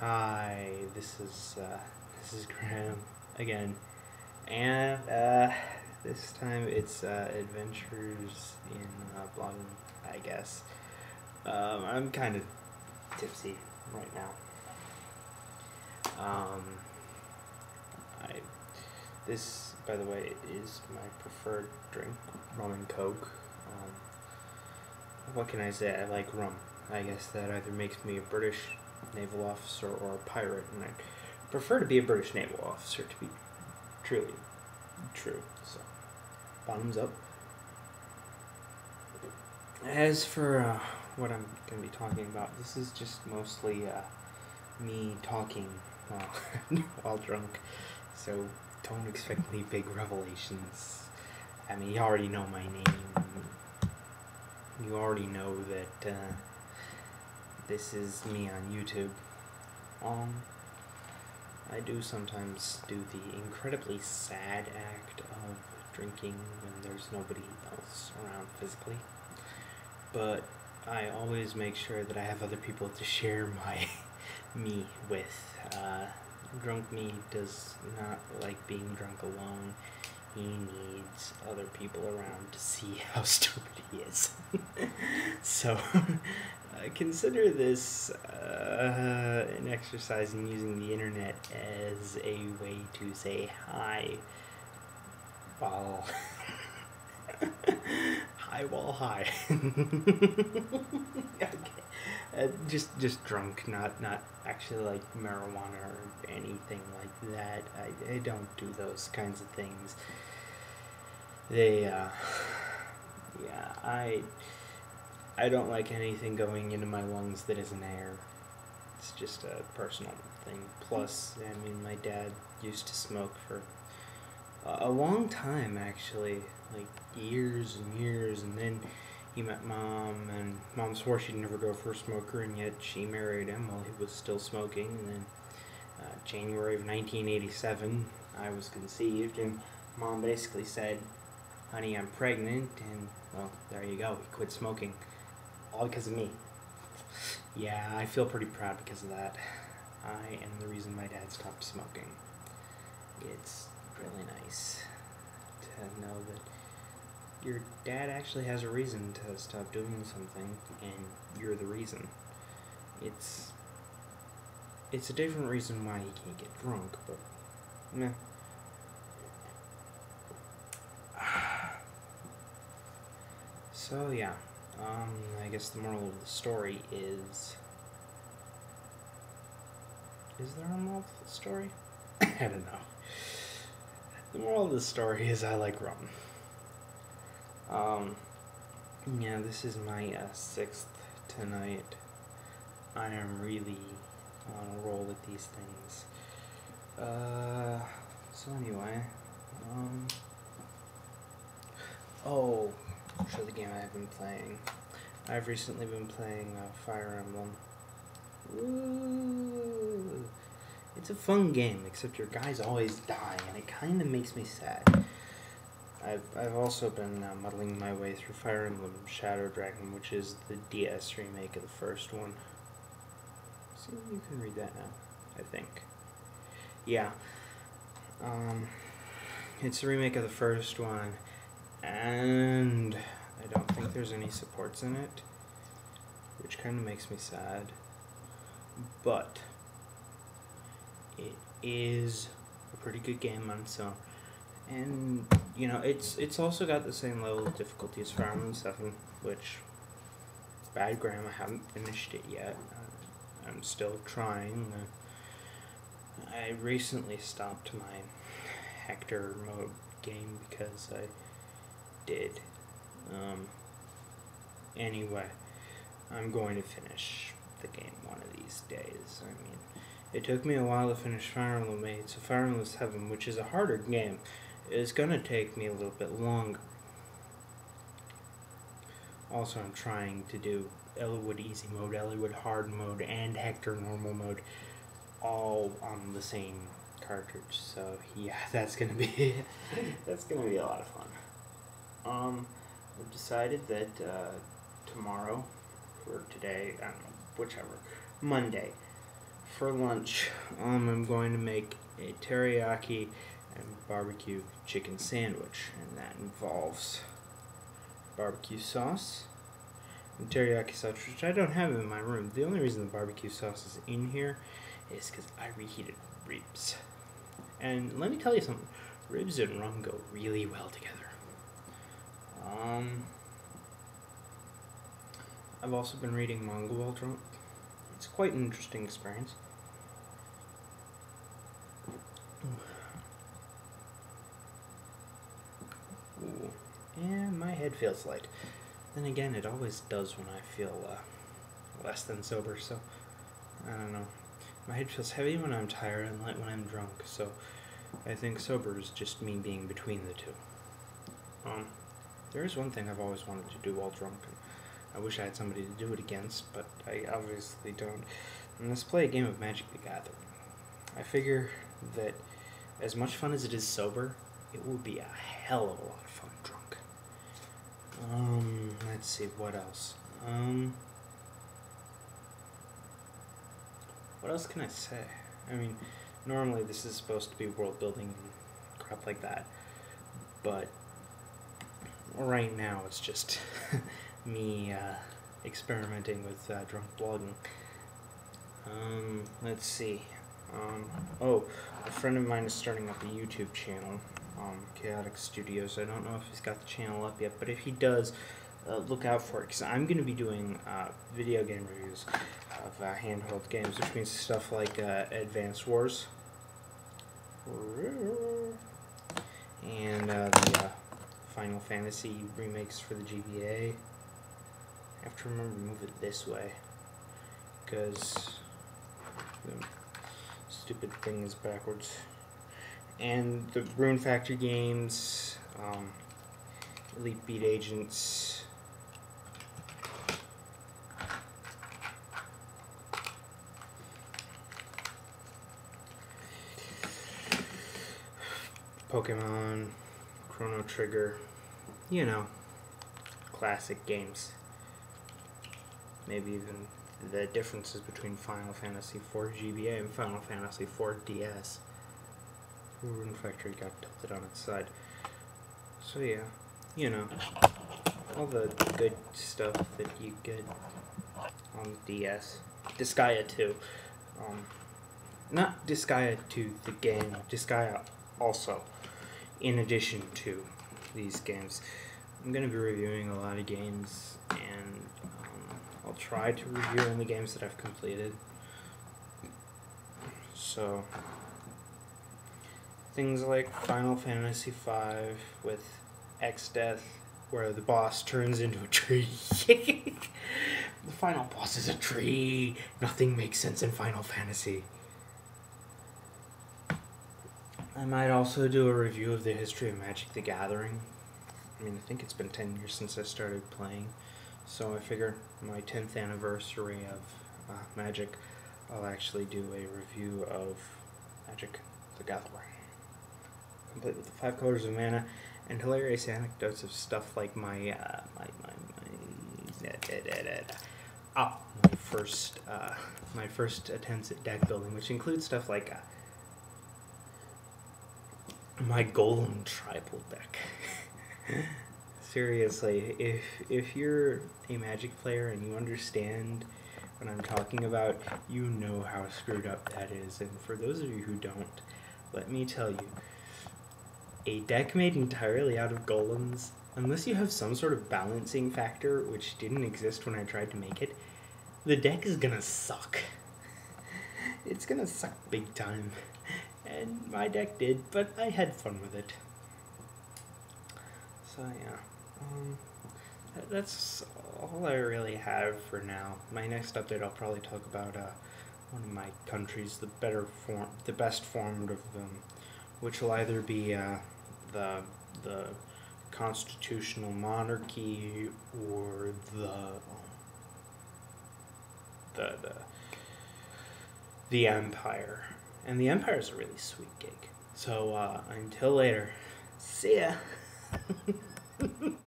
Hi, this is Graham again, and this time it's adventures in blogging, I guess. I'm kind of tipsy right now. Um, I this, by the way, is my preferred drink, rum and coke. What can I say? I like rum. I guess that either makes me a British naval officer or a pirate, and I prefer to be a British naval officer to be truly true. So, bottoms up. As for what I'm going to be talking about, this is just mostly me talking while, while drunk, so don't expect any big revelations. I mean, you already know my name. You already know that this is me on YouTube. I do sometimes do the incredibly sad act of drinking when there's nobody else around physically, but I always make sure that I have other people to share my me with. Drunk me does not like being drunk alone. He needs other people around to see how stupid he is. So, consider this an exercise in using the internet as a way to say hi while hi while hi. Okay. Just drunk, not actually like marijuana or anything like that. I don't do those kinds of things. They yeah, I don't like anything going into my lungs that isn't air. It's just a personal thing. Plus, I mean, my dad used to smoke for a long time, actually, like years and years, and then he met mom, and mom swore she'd never go for a smoker, and yet she married him while he was still smoking. And then January of 1987, I was conceived, and mom basically said, "Honey, I'm pregnant," and well, there you go. He quit smoking, all because of me. Yeah, I feel pretty proud because of that. I am the reason my dad stopped smoking. It's really nice to know that your dad actually has a reason to stop doing something, and you're the reason. It's it's a different reason why he can't get drunk, but meh. So yeah, I guess the moral of the story is there a moral to the story? I don't know. The moral of the story is I like rum. Yeah, this is my sixth tonight. I am really on a roll with these things. So anyway, oh, I'll show the game I've been playing. I've recently been playing Fire Emblem. Woo! It's a fun game, except your guy's always dying, and it kind of makes me sad. I've also been muddling my way through Fire Emblem Shadow Dragon, which is the DS remake of the first one. See, you can read that now, I think. Yeah. It's a remake of the first one, and I don't think there's any supports in it, which kind of makes me sad. But it is a pretty good game on its own. And, you know, it's also got the same level of difficulty as Fire Emblem 7, which, bad Graham, I haven't finished it yet. I'm still trying. I recently stopped my Hector mode game because I did. Anyway, I'm going to finish the game one of these days. I mean, it took me a while to finish Fire Emblem 8, so Fire Emblem 7, which is a harder game, is going to take me a little bit longer. Also, I'm trying to do Eliwood Easy Mode, Eliwood Hard Mode, and Hector Normal Mode all on the same cartridge. So yeah, that's gonna be that's gonna be a lot of fun. I've decided that tomorrow or today, I don't know, whichever, Monday, for lunch, I'm going to make a teriyaki and barbecue chicken sandwich, and that involves barbecue sauce and teriyaki sauce, which I don't have in my room. The only reason the barbecue sauce is in here is because I reheated ribs. And let me tell you something, ribs and rum go really well together. I've also been reading manga while drunk. It's quite an interesting experience. Ooh. And my head feels light. Then again, it always does when I feel less than sober, so I don't know. My head feels heavy when I'm tired and light when I'm drunk, so I think sober is just me being between the two. There is one thing I've always wanted to do while drunk, and I wish I had somebody to do it against, but I obviously don't. And let's play a game of Magic the Gathering. I figure that as much fun as it is sober, it will be a hell of a lot of fun drunk. Let's see, what else? What else can I say? I mean, normally this is supposed to be world building and crap like that, but right now it's just me experimenting with drunk blogging. Let's see. A friend of mine is starting up a YouTube channel, Chaotic Studios. I don't know if he's got the channel up yet, but if he does, look out for it, because I'm going to be doing video game reviews of handheld games, which means stuff like Advance Wars and the Final Fantasy remakes for the GBA. I have to remember to move it this way, because the stupid thing is backwards. And the Rune Factory games, Elite Beat Agents, Pokemon, Chrono Trigger, you know, classic games. Maybe even the differences between Final Fantasy IV GBA and Final Fantasy IV DS. Rune Factory got tilted on its side. So yeah, you know, all the good stuff that you get on the DS. Disgaea 2. Not Disgaea 2 the game, Disgaea also, in addition to these games. I'm going to be reviewing a lot of games, and I'll try to review only games that I've completed. So, things like Final Fantasy V with X-Death, where the boss turns into a tree. The final boss is a tree. Nothing makes sense in Final Fantasy. I might also do a review of the history of Magic the Gathering. I mean, I think it's been 10 years since I started playing, so I figure my 10th anniversary of Magic, I'll actually do a review of Magic the Gathering, complete with the 5 colors of mana and hilarious anecdotes of stuff like my first attempts at deck building, which includes stuff like my Golem tribal deck. Seriously, if you're a Magic player and you understand what I'm talking about, you know how screwed up that is. And for those of you who don't, let me tell you, a deck made entirely out of golems, unless you have some sort of balancing factor, which didn't exist when I tried to make it, the deck is gonna suck. It's gonna suck big time. And my deck did, but I had fun with it. So yeah, that's all I really have for now. My next update, I'll probably talk about one of my countries, the best formed of them, which will either be the constitutional monarchy or the empire. And the empire is a really sweet gig. So until later, see ya.